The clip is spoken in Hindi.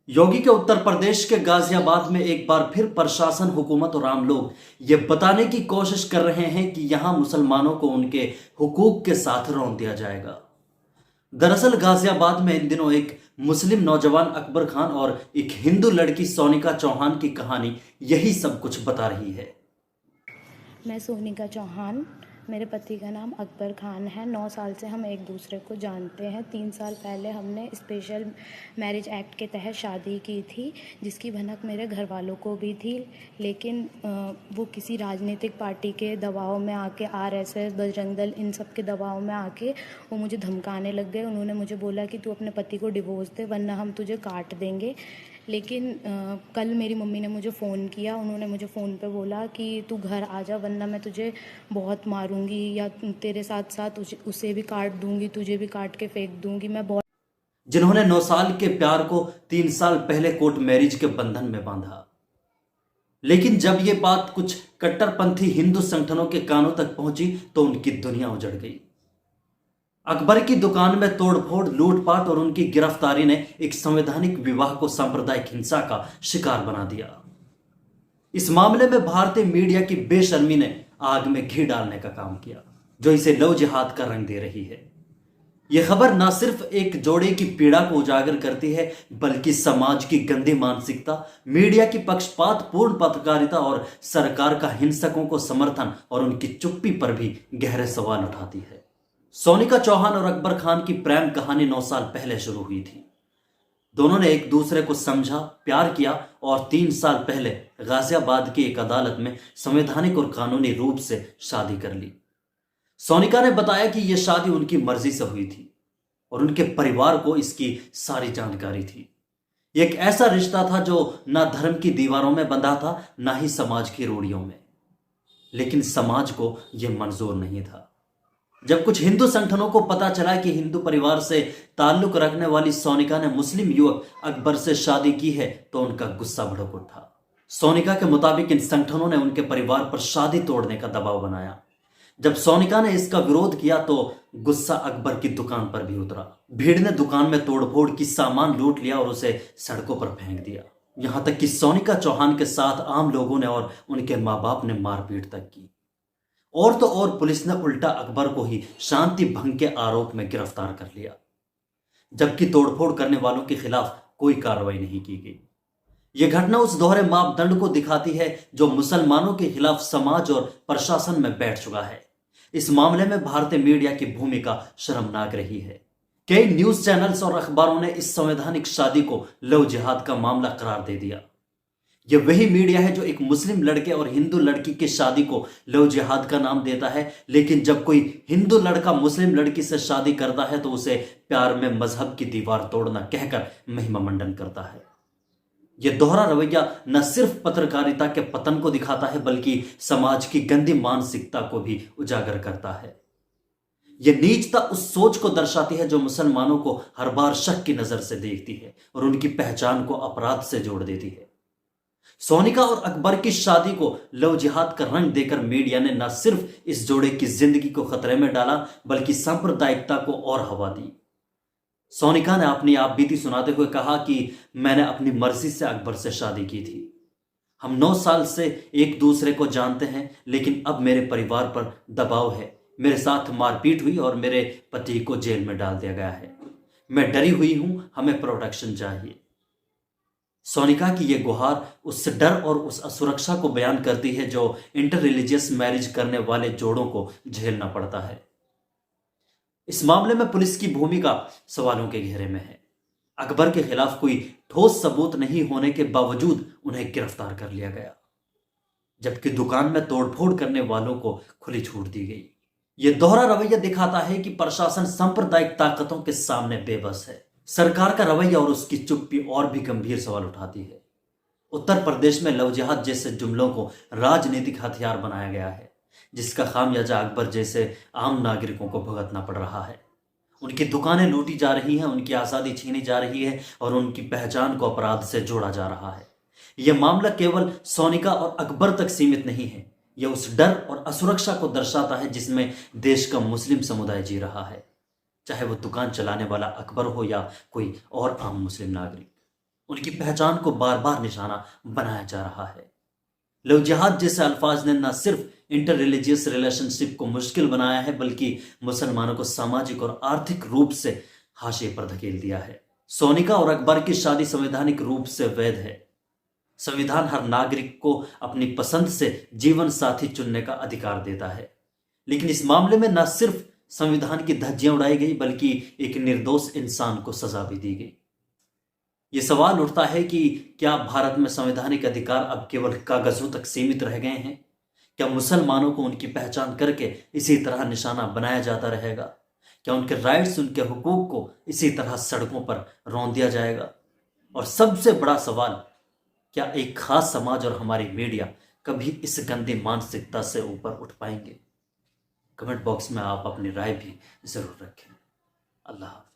योगी के उत्तर प्रदेश के गाजियाबाद में एक बार फिर प्रशासन, हुकूमत और आम लोग ये बताने की कोशिश कर रहे हैं कि यहां मुसलमानों को उनके हुकूक के साथ रौंद दिया जाएगा। दरअसल गाजियाबाद में इन दिनों एक मुस्लिम नौजवान अकबर खान और एक हिंदू लड़की सोनिका चौहान की कहानी यही सब कुछ बता रही है। मैं सोनिका चौहान, मेरे पति का नाम अकबर खान है। 9 साल से हम एक दूसरे को जानते हैं। 3 साल पहले हमने स्पेशल मैरिज एक्ट के तहत शादी की थी, जिसकी भनक मेरे घर वालों को भी थी, लेकिन वो किसी राजनीतिक पार्टी के दबाव में आके, आरएसएस, बजरंग दल, इन सब के दबाव में आके वो मुझे धमकाने लग गए। उन्होंने मुझे बोला कि तू अपने पति को डिवोर्स दे वरना हम तुझे काट देंगे। लेकिन कल मेरी मम्मी ने मुझे फ़ोन किया। उन्होंने मुझे फ़ोन पे बोला कि तू घर आ जा वरना मैं तुझे बहुत मारूंगी, या तेरे साथ साथ उसे भी काट दूंगी, तुझे भी काट के फेंक दूंगी। मैं बहुत जिन्होंने 9 साल के प्यार को 3 साल पहले कोर्ट मैरिज के बंधन में बांधा, लेकिन जब ये बात कुछ कट्टरपंथी हिंदू संगठनों के कानों तक पहुंची तो उनकी दुनिया उजड़ गई। अकबर की दुकान में तोड़फोड़, लूटपाट और उनकी गिरफ्तारी ने एक संवैधानिक विवाह को सांप्रदायिक हिंसा का शिकार बना दिया। इस मामले में भारतीय मीडिया की बेशर्मी ने आग में घी डालने का काम किया, जो इसे लव जिहाद का रंग दे रही है। यह खबर न सिर्फ एक जोड़े की पीड़ा को उजागर करती है, बल्कि समाज की गंदी मानसिकता, मीडिया की पक्षपातपूर्ण पत्रकारिता और सरकार का हिंसकों को समर्थन और उनकी चुप्पी पर भी गहरे सवाल उठाती है। सोनिका चौहान और अकबर खान की प्रेम कहानी 9 साल पहले शुरू हुई थी। दोनों ने एक दूसरे को समझा, प्यार किया और 3 साल पहले गाजियाबाद की एक अदालत में संवैधानिक और कानूनी रूप से शादी कर ली। सोनिका ने बताया कि यह शादी उनकी मर्जी से हुई थी और उनके परिवार को इसकी सारी जानकारी थी। यह एक ऐसा रिश्ता था जो ना धर्म की दीवारों में बंधा था, ना ही समाज की रूढ़ियों में। लेकिन समाज को यह मंजूर नहीं था। जब कुछ हिंदू संगठनों को पता चला कि हिंदू परिवार से ताल्लुक रखने वाली सोनिका ने मुस्लिम युवक अकबर से शादी की है, तो उनका गुस्सा भड़क उठा। सोनिका के मुताबिक इन संगठनों ने उनके परिवार पर शादी तोड़ने का दबाव बनाया। जब सोनिका ने इसका विरोध किया तो गुस्सा अकबर की दुकान पर भी उतरा। भीड़ ने दुकान में तोड़फोड़ की, सामान लूट लिया और उसे सड़कों पर फेंक दिया। यहां तक कि सोनिका चौहान के साथ आम लोगों ने और उनके मां बाप ने मारपीट तक की। और तो और पुलिस ने उल्टा अकबर को ही शांति भंग के आरोप में गिरफ्तार कर लिया, जबकि तोड़फोड़ करने वालों के खिलाफ कोई कार्रवाई नहीं की गई। यह घटना उस दोहरे मापदंड को दिखाती है जो मुसलमानों के खिलाफ समाज और प्रशासन में बैठ चुका है। इस मामले में भारतीय मीडिया की भूमिका शर्मनाक रही है। कई न्यूज चैनल्स और अखबारों ने इस संवैधानिक शादी को लव जिहाद का मामला करार दे दिया। यह वही मीडिया है जो एक मुस्लिम लड़के और हिंदू लड़की की शादी को लव जिहाद का नाम देता है, लेकिन जब कोई हिंदू लड़का मुस्लिम लड़की से शादी करता है तो उसे प्यार में मजहब की दीवार तोड़ना कहकर महिमा मंडन करता है। यह दोहरा रवैया न सिर्फ पत्रकारिता के पतन को दिखाता है, बल्कि समाज की गंदी मानसिकता को भी उजागर करता है। यह नीचता उस सोच को दर्शाती है जो मुसलमानों को हर बार शक की नजर से देखती है और उनकी पहचान को अपराध से जोड़ देती है। सोनिका और अकबर की शादी को लव जिहाद का रंग देकर मीडिया ने न सिर्फ इस जोड़े की जिंदगी को खतरे में डाला, बल्कि सांप्रदायिकता को और हवा दी। सोनिका ने अपनी आप बीती सुनाते हुए कहा कि मैंने अपनी मर्जी से अकबर से शादी की थी। हम 9 साल से एक दूसरे को जानते हैं, लेकिन अब मेरे परिवार पर दबाव है। मेरे साथ मारपीट हुई और मेरे पति को जेल में डाल दिया गया है। मैं डरी हुई हूं, हमें प्रोटेक्शन चाहिए। सोनिका की यह गुहार उस डर और उस असुरक्षा को बयान करती है जो इंटर रिलीजियस मैरिज करने वाले जोड़ों को झेलना पड़ता है। इस मामले में पुलिस की भूमिका सवालों के घेरे में है। अकबर के खिलाफ कोई ठोस सबूत नहीं होने के बावजूद उन्हें गिरफ्तार कर लिया गया, जबकि दुकान में तोड़फोड़ करने वालों को खुली छूट दी गई। यह दोहरा रवैया दिखाता है कि प्रशासन सांप्रदायिक ताकतों के सामने बेबस है। सरकार का रवैया और उसकी चुप्पी और भी गंभीर सवाल उठाती है। उत्तर प्रदेश में लव जिहाद जैसे जुमलों को राजनीतिक हथियार बनाया गया है, जिसका खामियाजा अकबर जैसे आम नागरिकों को भुगतना पड़ रहा है। उनकी दुकानें लूटी जा रही हैं, उनकी आज़ादी छीनी जा रही है और उनकी पहचान को अपराध से जोड़ा जा रहा है। यह मामला केवल सोनिका और अकबर तक सीमित नहीं है। यह उस डर और असुरक्षा को दर्शाता है जिसमें देश का मुस्लिम समुदाय जी रहा है, चाहे वो दुकान चलाने वाला अकबर हो या कोई और आम मुस्लिम नागरिक। उनकी पहचान को बार बार निशाना बनाया जा रहा है। लव जिहाद जैसे अल्फाज ने न सिर्फ इंटर रिलीजियस रिलेशनशिप को मुश्किल बनाया है, बल्कि मुसलमानों को सामाजिक और आर्थिक रूप से हाशिए पर धकेल दिया है। सोनिका और अकबर की शादी संवैधानिक रूप से वैध है। संविधान हर नागरिक को अपनी पसंद से जीवन साथी चुनने का अधिकार देता है। लेकिन इस मामले में न सिर्फ संविधान की धज्जियां उड़ाई गई, बल्कि एक निर्दोष इंसान को सजा भी दी गई। ये सवाल उठता है कि क्या भारत में संवैधानिक अधिकार अब केवल कागजों तक सीमित रह गए हैं? क्या मुसलमानों को उनकी पहचान करके इसी तरह निशाना बनाया जाता रहेगा? क्या उनके राइट्स, उनके हुकूक को इसी तरह सड़कों पर रौंद दिया जाएगा? और सबसे बड़ा सवाल, क्या एक खास समाज और हमारी मीडिया कभी इस गंदी मानसिकता से ऊपर उठ पाएंगे? कमेंट बॉक्स में आप अपनी राय भी जरूर रखें। अल्लाह हाफ़िज़।